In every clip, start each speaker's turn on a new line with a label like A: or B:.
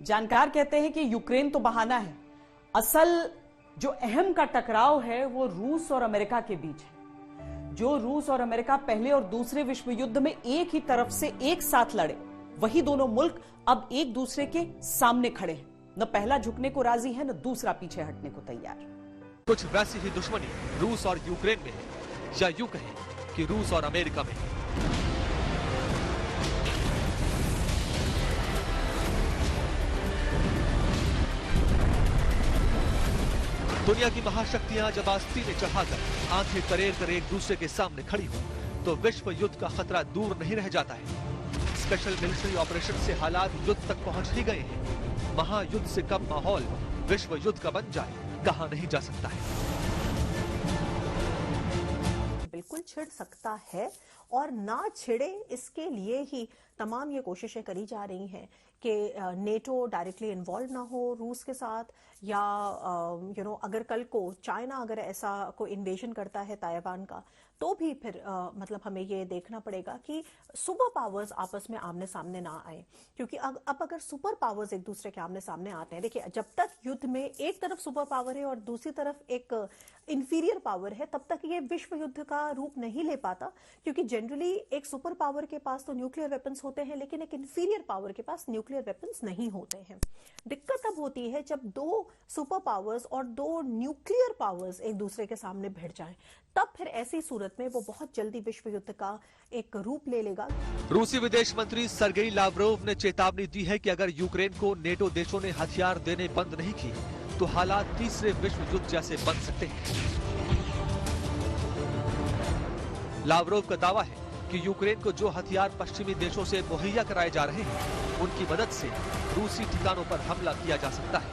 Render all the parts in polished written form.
A: जानकार कहते हैं कि यूक्रेन तो बहाना है, असल जो अहम का टकराव है वो रूस और अमेरिका के बीच है। जो रूस और अमेरिका पहले और दूसरे विश्व युद्ध में एक ही तरफ से एक साथ लड़े, वही दोनों मुल्क अब एक दूसरे के सामने खड़े हैं। न पहला झुकने को राजी है, न दूसरा पीछे हटने को तैयार।
B: कुछ वैसी ही दुश्मनी रूस और यूक्रेन में है, या यूं कहें कि रूस और अमेरिका में है। दुनिया की महाशक्तियां जब आस्तीनें चढ़ाकर आंखें करेर कर एक दूसरे के सामने खड़ी हो, तो विश्व युद्ध का खतरा दूर नहीं रह जाता है। स्पेशल मिलिट्री ऑपरेशन से हालात युद्ध तक पहुंच ही गए हैं। महायुद्ध से कम माहौल विश्व युद्ध का बन जाए, कहा नहीं जा सकता है।
C: बिल्कुल छिड़ सकता है और ना छिड़े, इसके लिए ही तमाम ये कोशिशें करी जा रही हैं कि नेटो डायरेक्टली इन्वॉल्व ना हो रूस के साथ, या अगर कल को चाइना अगर ऐसा कोई इन्वेजन करता है ताइवान का, तो भी फिर मतलब हमें ये देखना पड़ेगा कि सुपर पावर्स आपस में आमने सामने ना आए। क्योंकि अब अगर सुपर पावर्स एक दूसरे के आमने सामने आते हैं, देखिए जब तक युद्ध में एक तरफ सुपर पावर है और दूसरी तरफ एक इंफीरियर पावर है, तब तक ये विश्व युद्ध का रूप नहीं ले पाता। क्योंकि जनरली एक सुपर पावर के पास तो न्यूक्लियर वेपन्स होते हैं, लेकिन एक इंफीरियर पावर के पास न्यूक्लियर वेपन्स नहीं होते हैं। दिक्कत तब होती है जब दो सुपर पावर्स और दो न्यूक्लियर पावर्स एक दूसरे के सामने भिड़ जाएं, तब फिर ऐसी सूरत में वो बहुत जल्दी विश्व युद्ध का एक रूप ले लेगा।
B: रूसी विदेश मंत्री सर्गेई लावरोव ने चेतावनी दी है कि अगर यूक्रेन को नेटो देशों ने हथियार देने बंद नहीं किए, तो हालात तीसरे विश्व युद्ध जैसे बन सकते हैं। लावरोव का दावा है कि यूक्रेन को जो हथियार पश्चिमी देशों से मुहैया कराए जा रहे हैं, उनकी मदद से रूसी ठिकानों पर हमला किया जा सकता है।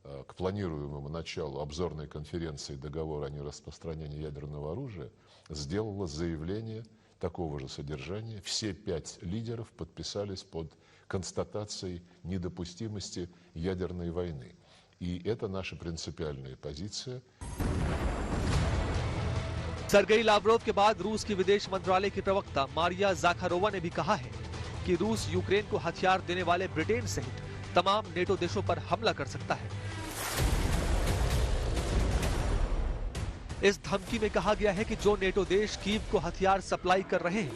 D: К планируемому началу обзорной конференции договора о нераспространении ядерного оружия сделала заявление такого же содержания. Все 5 лидеров подписались под констатацией недопустимости ядерной войны. И это наша принципиальная позиция.
B: सर्गेई लावरोव के बाद रूस की विदेश मंत्रालय की प्रवक्ता मारिया जाखारोवा ने भी कहा है कि रूस यूक्रेन को हथियार देने वाले ब्रिटेन सहित तमाम नेटो देशों पर हमला कर सकता है। इस धमकी में कहा गया है कि जो नेटो देश कीव को हथियार सप्लाई कर रहे हैं,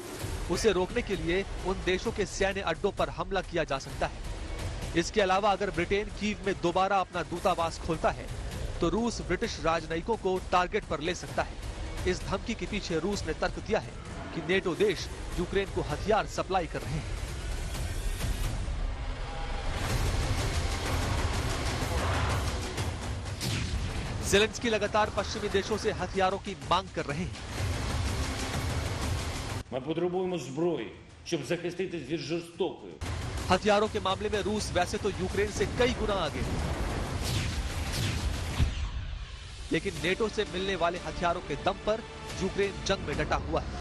B: उसे रोकने के लिए उन देशों के सैन्य अड्डों पर हमला किया जा सकता है। इसके अलावा अगर ब्रिटेन कीव में दोबारा अपना दूतावास खोलता है, तो रूस ब्रिटिश राजनयिकों को टारगेट पर ले सकता है। इस धमकी के पीछे रूस ने तर्क दिया है कि नेटो देश यूक्रेन को हथियार सप्लाई कर रहे हैं। ज़ेलेंस्की लगातार पश्चिमी देशों से हथियारों की मांग कर रहे हैं। हथियारों के मामले में रूस वैसे तो यूक्रेन से कई गुना आगे है, लेकिन नेटो से मिलने वाले हथियारों के दम पर यूक्रेन जंग में डटा हुआ है।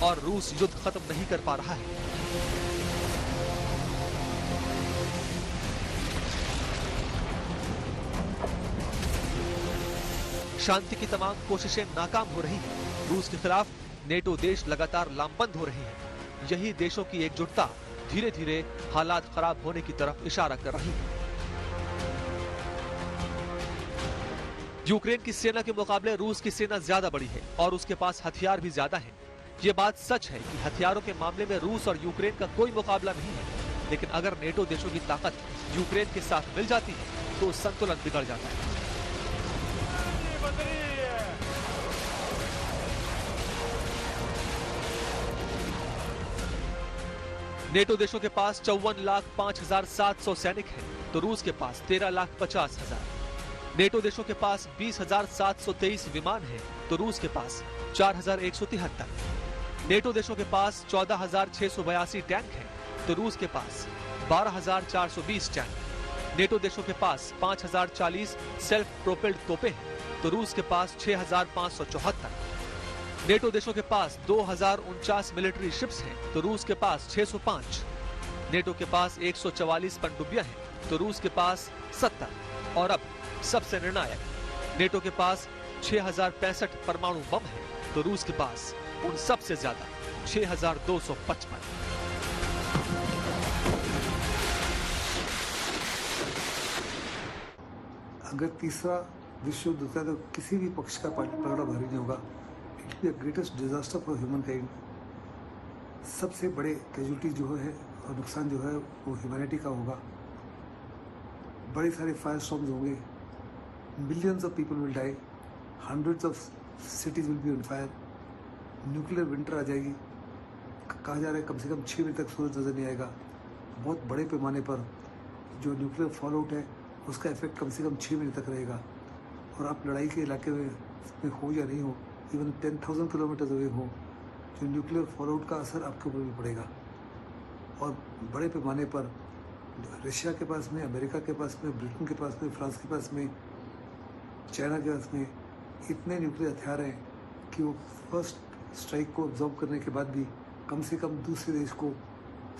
B: और रूस युद्ध खत्म नहीं कर पा रहा है। शांति की तमाम कोशिशें नाकाम हो रही हैं। रूस के खिलाफ नेटो देश लगातार लामबंद हो रहे हैं। यही देशों की एकजुटता धीरे धीरे हालात खराब होने की तरफ इशारा कर रही है। यूक्रेन की सेना के मुकाबले रूस की सेना ज्यादा बड़ी है और उसके पास हथियार भी ज्यादा हैं। ये बात सच है कि हथियारों के मामले में रूस और यूक्रेन का कोई मुकाबला नहीं है, लेकिन अगर नेटो देशों की ताकत यूक्रेन के साथ मिल जाती है, तो संतुलन बिगड़ जाता है। नेटो देशों के पास 54,05,700 सैनिक हैं, तो रूस के पास 13,50,000। नेटो देशों के पास 20,723 विमान हैं, तो रूस के पास 4,173। नेटो देशों के पास 14,682 टैंक हैं, तो रूस के पास 12,420 टैंक। नेटो देशों के पास 5,040 सेल्फ प्रोपेल्ड तोपें हैं, तो रूस के पास 6,574। नेटो देशों के पास 2,049 मिलिट्री शिप्स हैं, तो रूस के पास 605। नेटो के पास 144 पनडुब्बियां हैं, तो रूस के पास 70। और अब सबसे निर्णायक, नेटो के पास 6065 परमाणु बम है, तो रूस के पास उन सबसे ज्यादा 6255।
E: अगर तीसरा विश्व युद्ध होता है तो किसी भी पक्ष का पलड़ा भारी नहीं होगा। It be the greatest disaster for human kind. सबसे बड़े कैजुअलिटी जो है और नुकसान जो है वो ह्यूमैनिटी का होगा। बड़े सारे फायर स्टॉर्म्स होंगे, millions of people will die, hundreds of cities will be on fire, nuclear winter आ जाएगी। कहा जा रहा है कम से कम 6 महीने तक सूरज नजर नहीं आएगा। बहुत बड़े पैमाने पर जो न्यूक्लियर फॉलआउट है उसका इफेक्ट कम से कम 6 महीने तक रहेगा। और आप लड़ाई के इलाके में हो या नहीं हो, इवन 10,000 किलोमीटर अवे हो, जो न्यूक्लियर फॉलआउट का असर आपके ऊपर भी पड़ेगा। और बड़े पैमाने पर रशिया के पास में, अमेरिका के पास में, ब्रिटेन के पास में, फ्रांस के पास में, चाइना के पास में इतने न्यूक्लियर हथियार हैं कि वो फर्स्ट स्ट्राइक को ऑब्जॉर्व करने के बाद भी कम से कम दूसरे देश को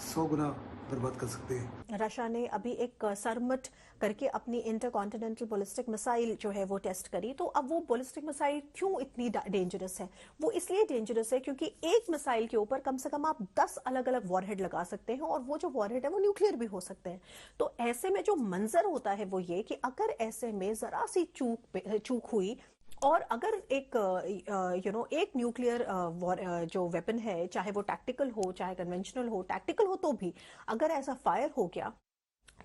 E: 100 गुना बर्बाद कर सकते हैं।
C: रशिया ने अभी एक सरमट करके अपनी इंटरकॉन्टिनेंटल बैलिस्टिक मिसाइल जो है वो टेस्ट करी। तो अब वो बैलिस्टिक मिसाइल क्यों इतनी डेंजरस है? वो इसलिए डेंजरस है क्योंकि एक मिसाइल के ऊपर कम से कम आप 10 अलग अलग वॉरहेड लगा सकते हैं, और वो जो वॉरहेड है वो न्यूक्लियर भी हो सकते हैं। तो ऐसे में जो मंजर होता है वो ये कि अगर ऐसे में जरा सी चूक हुई और अगर एक एक न्यूक्लियर जो वेपन है, चाहे वो टैक्टिकल हो चाहे कन्वेंशनल हो, टैक्टिकल हो तो भी अगर ऐसा फायर हो गया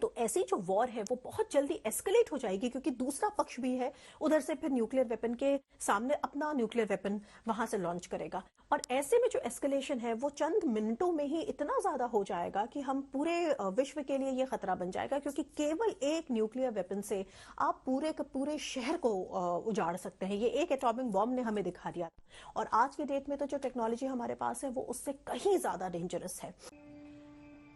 C: तो ऐसी जो वॉर है वो बहुत जल्दी एस्केलेट हो जाएगी, क्योंकि दूसरा पक्ष भी है उधर से फिर न्यूक्लियर वेपन के सामने अपना न्यूक्लियर वेपन वहां से लॉन्च करेगा। और ऐसे में जो एस्केलेशन है वो चंद मिनटों में ही इतना ज्यादा हो जाएगा कि हम पूरे विश्व के लिए ये खतरा बन जाएगा, क्योंकि केवल एक न्यूक्लियर वेपन से आप पूरे के पूरे शहर को उजाड़ सकते हैं। ये एक एटॉमिक बॉम्ब ने हमें दिखा दिया। और आज के डेट में तो जो टेक्नोलॉजी हमारे पास है वो उससे कहीं ज्यादा डेंजरस है।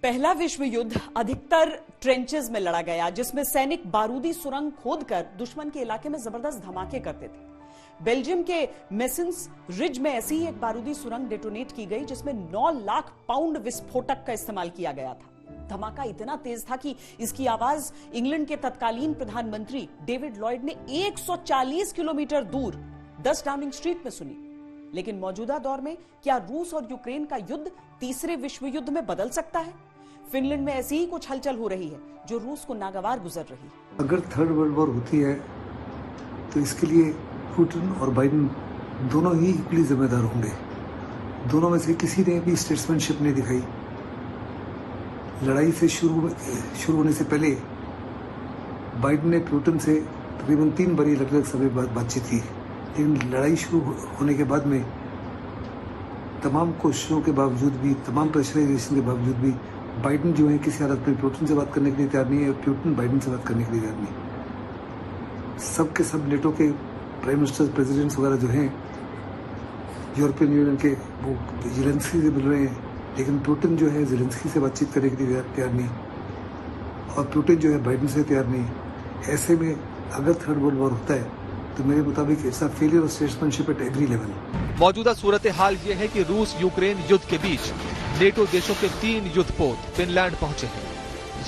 A: पहला विश्व युद्ध अधिकतर ट्रेंचेस में लड़ा गया, जिसमें सैनिक बारूदी सुरंग खोदकर दुश्मन के इलाके में जबरदस्त धमाके करते थे। बेल्जियम के मेसिन्स रिज में ऐसी ही एक बारूदी सुरंग डेटोनेट की गई, जिसमें 9 लाख पाउंड विस्फोटक का इस्तेमाल किया गया था। धमाका इतना तेज था कि इसकी आवाज इंग्लैंड के तत्कालीन प्रधानमंत्री डेविड लॉयड ने 140 किलोमीटर दूर 10 डाउनिंग स्ट्रीट में सुनी। लेकिन मौजूदा दौर में क्या रूस और यूक्रेन का युद्ध तीसरे विश्व युद्ध में बदल सकता है? फिनलैंड में ऐसी ही कुछ हलचल हो रही है जो रूस को नागवार गुजर रही है।
E: अगर थर्ड वर्ल्ड वॉर होती है तो इसके लिए पुतिन और बाइडेन दोनों ही इक्वली जिम्मेदार होंगे। दोनों में से किसी ने भी स्टेट्समैनशिप नहीं दिखाई। लड़ाई से शुरू होने से पहले बाइडेन ने पुतिन से तकरीबन 3 बार अलग अलग समय बातचीत की, लेकिन लड़ाई शुरू होने के बाद में तमाम कोशिशों के बावजूद भी, तमाम प्रेशराइजेशन के बावजूद भी बाइडेन जो है किसी हालत में पुतिन से बात करने के लिए तैयार नहीं है, पुतिन बाइडेन से बात करने के लिए तैयार नहीं। सब के सब नेटो के प्राइम मिनिस्टर्स, प्रेसिडेंट्स वगैरह जो हैं यूरोपियन यूनियन के, वो ज़ेलेंस्की से मिल रहे हैं, लेकिन पुतिन जो है ज़ेलेंस्की से बातचीत करने के लिए तैयार नहीं, और पुतिन जो है बाइडेन से तैयार नहीं। ऐसे में अगर थर्ड वर्ल्ड वॉर होता है तो मेरे मुताबिक ऐसा failure of statesmanship at every level.
B: मौजूदा सूरत हाल ये है कि रूस यूक्रेन युद्ध के बीच नेटो देशों के 3 युद्धपोत फिनलैंड पहुंचे हैं।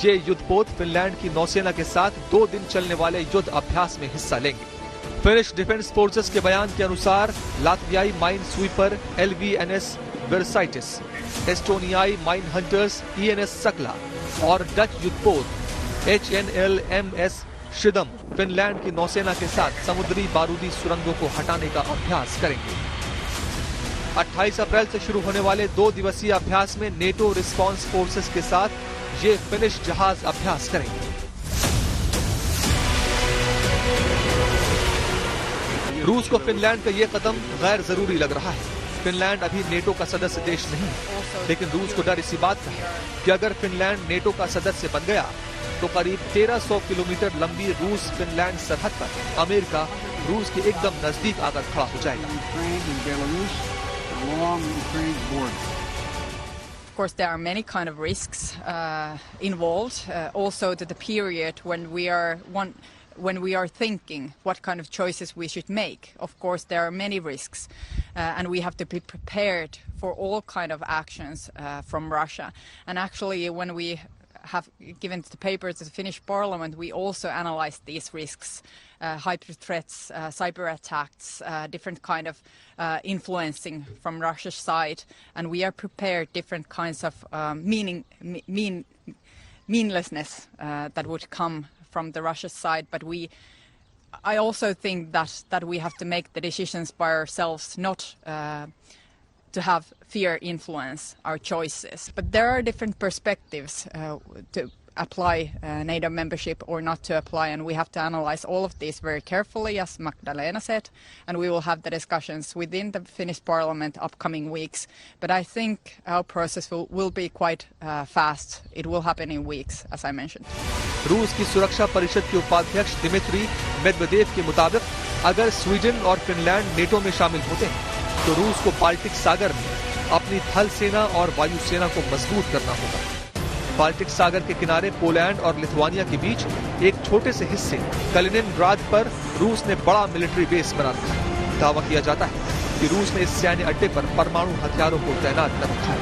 B: ये युद्धपोत फिनलैंड की नौसेना के साथ 2 दिन चलने वाले युद्ध अभ्यास में हिस्सा लेंगे। फिनिश डिफेंस फोर्सेस के बयान के अनुसार लातवियाई माइन स्वीपर LVNS वेरसाइटिस, एस्टोनियाई माइन हंटर्स ENS सकला और डच युद्धपोत HNLMS शिदम फिनलैंड की नौसेना के साथ समुद्री बारूदी सुरंगों को हटाने का अभ्यास करेंगे। 28 अप्रैल से शुरू होने वाले 2 दिवसीय अभ्यास में नेटो रिस्पांस फोर्सेस के साथ ये फिनिश जहाज अभ्यास करेंगे। रूस को फिनलैंड का ये कदम गैर जरूरी लग रहा है। फिनलैंड अभी नेटो का सदस्य देश नहीं है, लेकिन रूस को डर इसी बात का है कि अगर फिनलैंड नेटो का सदस्य बन गया तो करीब 1300 किलोमीटर लंबी रूस फिनलैंड सरहद पर अमेरिका रूस के एकदम नजदीक आकर खड़ा हो जाएगा।
F: Of course, there are many kind of risks involved. Also, to the period when we are thinking what kind of choices we should make. Of course, there are many risks, and we have to be prepared for all kind of actions from Russia. And actually, when we have given the paper to the Finnish Parliament, we also analyzed these risks, hybrid threats, cyber attacks, different kind of influencing from Russia's side, and we are prepared different kinds of meaninglessness that would come from the Russian side. But I also think that we have to make the decisions by ourselves, not to have fear influence our choices. But there are different perspectives to apply NATO membership or not to apply, and we have to analyze all of these very carefully, as Magdalena said, and we will have the discussions within the Finnish Parliament upcoming weeks. But I think our process will be quite fast. It will happen in weeks, as I mentioned.
B: रूस की सुरक्षा परिषद के उपाध्यक्ष Dmitry Medvedev के मुताबिक अगर Sweden और फिनलैंड नेटो में शामिल होते हैं तो रूस को बाल्टिक सागर में अपनी थल सेना और वायु सेना को मजबूत करना होगा। बाल्टिक सागर के किनारे पोलैंड और लिथुआनिया के बीच एक छोटे से हिस्से कलिनिनग्राड पर रूस ने बड़ा मिलिट्री बेस बना रखा है। दावा किया जाता है कि रूस ने इस सैन्य अड्डे पर परमाणु हथियारों को तैनात कर रखा है।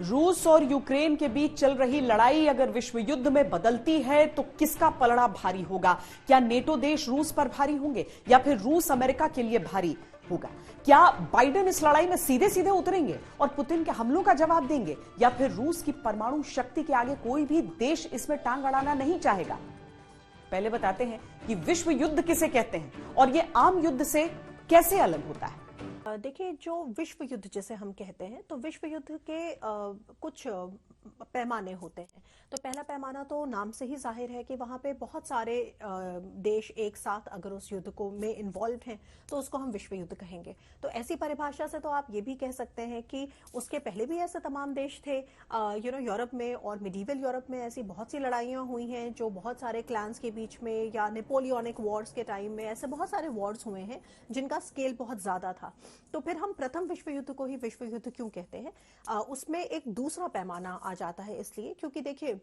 A: रूस और यूक्रेन के बीच चल रही लड़ाई अगर विश्व युद्ध में बदलती है तो किसका पलड़ा भारी होगा? क्या नेटो देश रूस पर भारी होंगे या फिर रूस अमेरिका के लिए भारी होगा? क्या बाइडेन इस लड़ाई में सीधे सीधे उतरेंगे और पुतिन के हमलों का जवाब देंगे, या फिर रूस की परमाणु शक्ति के आगे कोई भी देश इसमें टांग अड़ाना नहीं चाहेगा? पहले बताते हैं कि विश्व युद्ध किसे कहते हैं और यह आम युद्ध से कैसे अलग होता है।
C: देखिए, जो विश्व युद्ध जिसे हम कहते हैं, तो विश्व युद्ध के कुछ पैमाने होते हैं। तो पहला पैमाना तो नाम से ही जाहिर है कि वहां पे बहुत सारे देश एक साथ अगर उस युद्ध को में इन्वॉल्व हैं तो उसको हम विश्व युद्ध कहेंगे। तो ऐसी परिभाषा से तो आप ये भी कह सकते हैं कि उसके पहले भी ऐसे तमाम देश थे यूरोप में और मिडीवल यूरोप में ऐसी बहुत सी लड़ाइयां हुई हैं जो बहुत सारे क्लैंस के बीच में, या नेपोलियनिक वॉर्स के टाइम में ऐसे बहुत सारे वॉर्स हुए हैं जिनका स्केल बहुत ज्यादा था। तो फिर हम प्रथम विश्व युद्ध को ही विश्व युद्ध क्यों कहते हैं? उसमें एक दूसरा पैमाना आ जाता है, इसलिए क्योंकि देखिए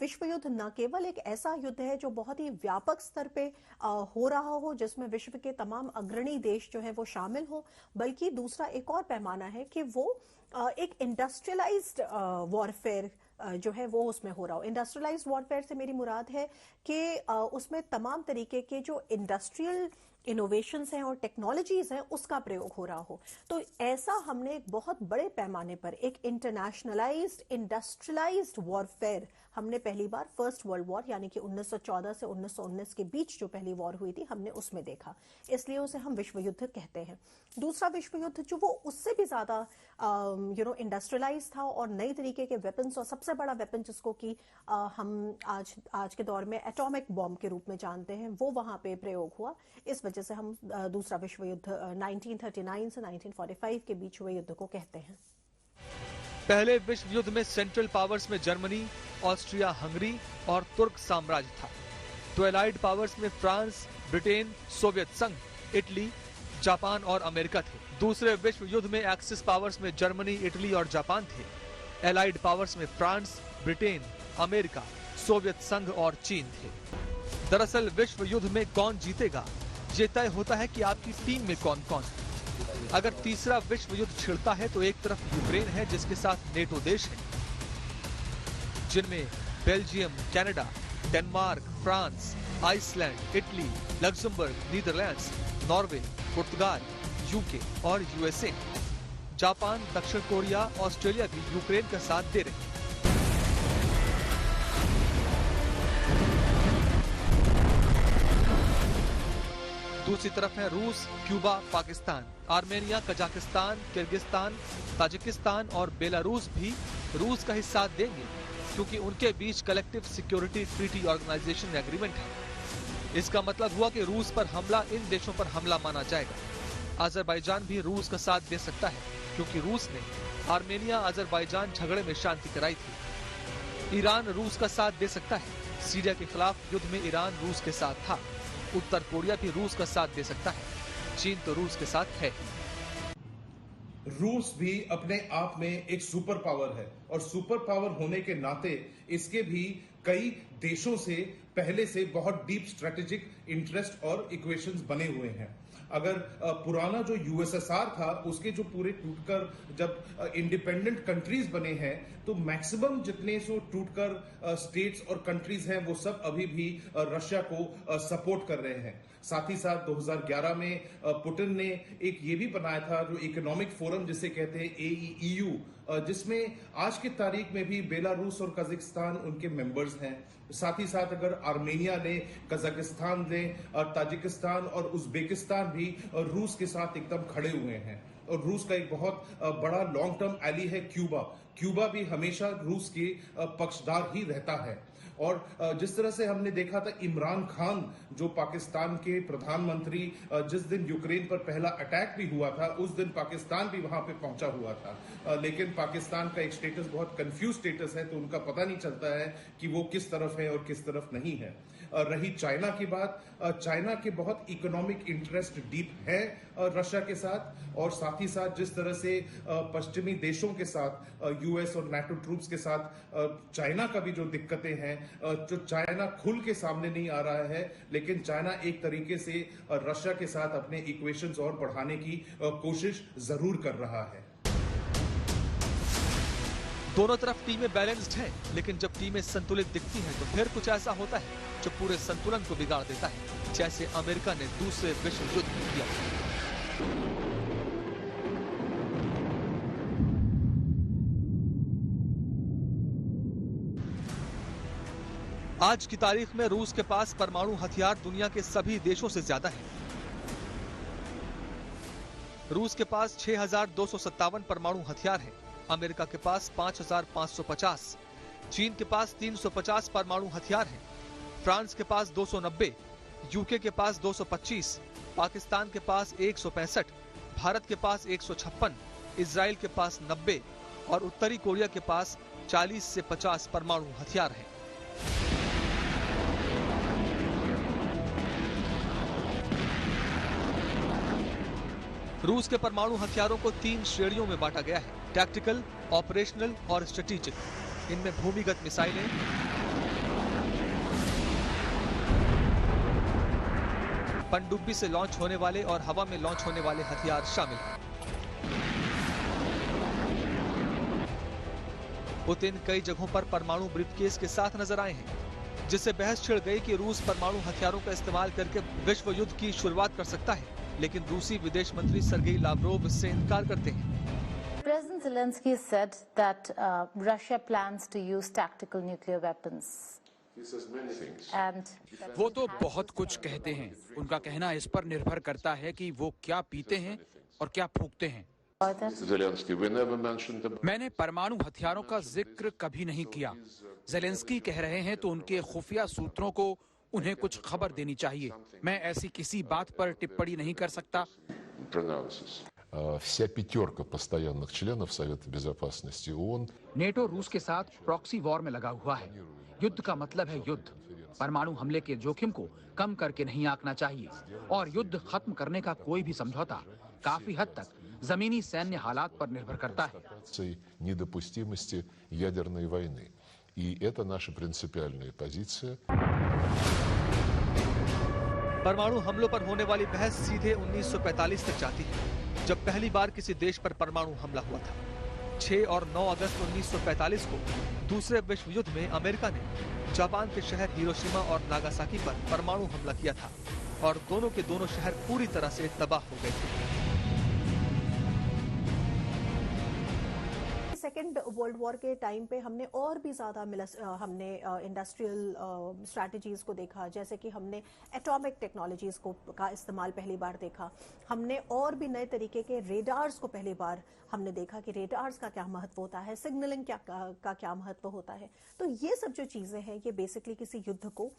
C: विश्व युद्ध न केवल एक ऐसा युद्ध है जो बहुत ही व्यापक स्तर पे हो रहा हो जिसमें विश्व के तमाम अग्रणी देश जो है वो शामिल हो, बल्कि दूसरा एक और पैमाना है कि वो एक इंडस्ट्रियलाइज्ड वॉरफेयर जो है वो उसमें हो रहा हो। इंडस्ट्रियलाइज्ड वॉरफेयर से मेरी मुराद है कि उसमें तमाम तरीके के जो इंडस्ट्रियल इनोवेशंस हैं और टेक्नोलॉजीज हैं उसका प्रयोग हो रहा हो। तो ऐसा हमने एक बहुत बड़े पैमाने पर एक इंटरनेशनलाइज्ड इंडस्ट्रियलाइज्ड वॉरफेयर हमने पहली बार फर्स्ट वर्ल्ड वॉर यानी कि 1914 से 1919 के बीच जो पहली वॉर हुई थी हमने उसमें देखा, इसलिए उसे हम विश्व युद्ध कहते हैं। दूसरा विश्व युद्ध जो वो उससे भी ज्यादा इंडस्ट्रियलाइज था और नई तरीके के वेपन्स, और सबसे बड़ा वेपन जिसको कि हम आज के दौर में एटॉमिक बॉम्ब के रूप में जानते हैं, वो वहां पे प्रयोग हुआ। इस वजह से हम दूसरा विश्व युद्ध 1939 से 1945 के बीच हुए युद्ध को कहते हैं।
B: पहले विश्व युद्ध में सेंट्रल पावर्स में जर्मनी, ऑस्ट्रिया हंगरी और तुर्क साम्राज्य था। तो एलाइड पावर्स में फ्रांस, ब्रिटेन, सोवियत संघ, इटली, जापान और अमेरिका थे। दूसरे विश्व युद्ध में एक्सिस पावर्स में जर्मनी, इटली और जापान थे। एलाइड पावर्स में फ्रांस, ब्रिटेन, अमेरिका, सोवियत संघ और चीन थे। दरअसल विश्व युद्ध में कौन जीतेगा ये तय होता है कि आपकी टीम में कौन कौन है। अगर तीसरा विश्व युद्ध छिड़ता है तो एक तरफ यूक्रेन है जिसके साथ नेटो देश है, जिनमें Belgium, Canada, Denmark, France, Iceland, Italy, Luxembourg, Netherlands, Norway, पुर्तगाल, यूके और यूएसए। जापान, दक्षिण कोरिया, ऑस्ट्रेलिया भी यूक्रेन का साथ दे रहे हैं। दूसरी तरफ है रूस, Cuba, Pakistan, Armenia, Kazakhstan, Kyrgyzstan, Tajikistan और बेलारूस भी रूस का ही साथ देंगे क्योंकि उनके बीच collective security treaty organization agreement है। इसका मतलब हुआ कि रूस पर हमला इन देशों पर हमला माना जाएगा। अजरबैजान भी रूस का साथ दे सकता है क्योंकि रूस ने आर्मेनिया अजरबैजान झगड़े में शांति कराई थी। ईरान रूस का साथ दे सकता है। सीरिया के खिलाफ युद्ध में ईरान रूस के साथ था। उत्तर कोरिया भी रूस का साथ दे सकता है। चीन तो रूस के साथ है।
G: रूस भी अपने आप में एक सुपर पावर है और सुपर पावर होने के नाते इसके भी कई देशों से पहले से बहुत डीप स्ट्रेटेजिक इंटरेस्ट और इक्वेशंस बने हुए हैं। अगर पुराना जो यूएसएसआर था उसके जो पूरे टूटकर जब इंडिपेंडेंट कंट्रीज बने हैं तो मैक्सिमम जितने सो टूटकर स्टेट्स और कंट्रीज हैं वो सब अभी भी रशिया को सपोर्ट कर रहे हैं। साथ ही साथ 2011 में पुतिन ने एक ये भी बनाया था जो इकोनॉमिक फोरम जिसे कहते हैं AEU, जिसमें आज की तारीख में भी बेलारूस और कजाकिस्तान उनके मेंबर्स हैं। साथ ही साथ अगर आर्मेनिया ने, कजाकिस्तान ने, ताजिकिस्तान और उज्बेकिस्तान भी रूस के साथ एकदम खड़े हुए हैं। और रूस का एक बहुत बड़ा लॉन्ग टर्म एली है क्यूबा भी हमेशा रूस के पक्षदार ही रहता है। और जिस तरह से हमने देखा था इमरान खान जो पाकिस्तान के प्रधानमंत्री, जिस दिन यूक्रेन पर पहला अटैक भी हुआ था उस दिन पाकिस्तान भी वहां पे पहुंचा हुआ था, लेकिन पाकिस्तान का एक स्टेटस बहुत कंफ्यूज स्टेटस है तो उनका पता नहीं चलता है कि वो किस तरफ है और किस तरफ नहीं है। रही चाइना की बात, चाइना के बहुत इकोनॉमिक इंटरेस्ट डीप है रशिया के साथ, और साथ ही साथ जिस तरह से पश्चिमी देशों के साथ यूएस और नाटो ट्रूप्स के साथ चाइना का भी जो दिक्कतें हैं, जो चाइना खुल के सामने नहीं आ रहा है, लेकिन चाइना एक तरीके से रशिया के साथ अपने इक्वेशंस और बढ़ाने की कोशिश जरूर कर रहा है।
B: दोनों तरफ टीमें बैलेंस्ड हैं, लेकिन जब टीमें संतुलित दिखती हैं तो फिर कुछ ऐसा होता है जो पूरे संतुलन को बिगाड़ देता है, जैसे अमेरिका ने दूसरे विश्व युद्ध में किया। आज की तारीख में रूस के पास परमाणु हथियार दुनिया के सभी देशों से ज्यादा है। रूस के पास 6,257 परमाणु हथियार हैं, अमेरिका के पास 5,550, चीन के पास 350 परमाणु हथियार हैं, फ्रांस के पास 290, यूके के पास 225, पाकिस्तान के पास 165, भारत के पास 156, इजराइल के पास 90 और उत्तरी कोरिया के पास 40 से 50 परमाणु हथियार हैं। रूस के परमाणु हथियारों को 3 श्रेणियों में बांटा गया है: टैक्टिकल, ऑपरेशनल और स्ट्रेटेजिक। इनमें भूमिगत मिसाइलें, पनडुब्बी से लॉन्च होने वाले और हवा में लॉन्च होने वाले हथियार शामिल हैं। पुतिन कई जगहों पर परमाणु ब्रीफकेस के साथ नजर आए हैं, जिससे बहस छिड़ गई कि रूस परमाणु हथियारों का इस्तेमाल करके विश्व युद्ध की शुरुआत कर सकता है, लेकिन रूसी विदेश मंत्री सर्गेई लावरोव इससे इनकार करते हैं।
H: President Zelensky said that Russia plans to use tactical nuclear weapons. And
I: वो तो बहुत कुछ कहते हैं, उनका कहना इस पर निर्भर करता है कि वो क्या पीते हैं और क्या फूंकते हैं। मैंने परमाणु हथियारों का जिक्र कभी नहीं किया। ज़ेलेंस्की कह रहे हैं तो उनके खुफिया सूत्रों को उन्हें कुछ खबर देनी चाहिए। मैं ऐसी किसी बात पर टिप्पणी नहीं कर सकता।
D: Вся пятерка постоянных членов Совета Безопасности ООН
I: नेटो रूस के साथ प्रॉक्सी वॉर में लगा हुआ है। युद्ध का मतलब है युद्ध। परमाणु हमले के जोखिम को कम करके नहीं आंकना चाहिए, और युद्ध खत्म करने का कोई भी समझौता काफी हद तक जमीनी सैन्य हालात पर निर्भर करता है।
D: недопустимости ядерной войны. И это наша принципиальная позиция.
B: परमाणु हमलों पर होने वाली बहस सीधे 1945 तक जाती है, जब पहली बार किसी देश पर परमाणु हमला हुआ था। 6 और 9 अगस्त 1945 को दूसरे विश्व युद्ध में अमेरिका ने जापान के शहर हिरोशिमा और नागासाकी पर परमाणु हमला किया था, और दोनों के दोनों शहर पूरी तरह से तबाह हो गए थे।
C: सेकेंड वर्ल्ड वॉर के टाइम पे हमने और भी ज़्यादा हमने इंडस्ट्रियल स्ट्रैटेजीज़ को देखा, जैसे कि हमने एटॉमिक टेक्नोलॉजीज़ का इस्तेमाल पहली बार देखा। हमने और भी नए तरीके के रेडार्स को पहली बार हमने देखा कि रेडार्स का क्या महत्व होता है, सिग्नलिंग का क्या महत्व होता है। तो ये सब जो चीज़ें हैं ये बेसिकली किसी युद्ध को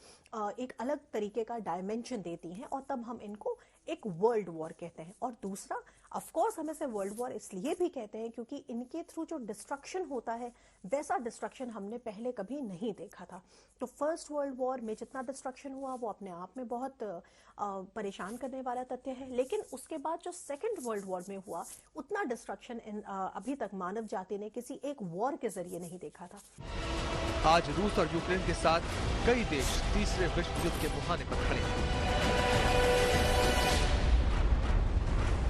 C: एक अलग तरीके का डायमेंशन देती हैं, और तब हम इनको एक वर्ल्ड वॉर कहते हैं। और दूसरा, ऑफ कोर्स हम इसे वर्ल्ड वॉर इसलिए भी कहते हैं क्योंकि इनके थ्रू जो डिस्ट्रक्शन होता है वैसा डिस्ट्रक्शन हमने पहले कभी नहीं देखा था। तो फर्स्ट वर्ल्ड वॉर में जितना डिस्ट्रक्शन हुआ वो अपने आप में बहुत परेशान करने वाला तथ्य है, लेकिन उसके बाद जो सेकेंड वर्ल्ड वॉर में हुआ उतना डिस्ट्रक्शन अभी तक मानव जाति ने किसी एक वॉर के जरिए नहीं देखा था।
B: आज रूस और यूक्रेन के साथ कई देश तीसरे विश्व युद्ध के मुहाने पर खड़े हैं।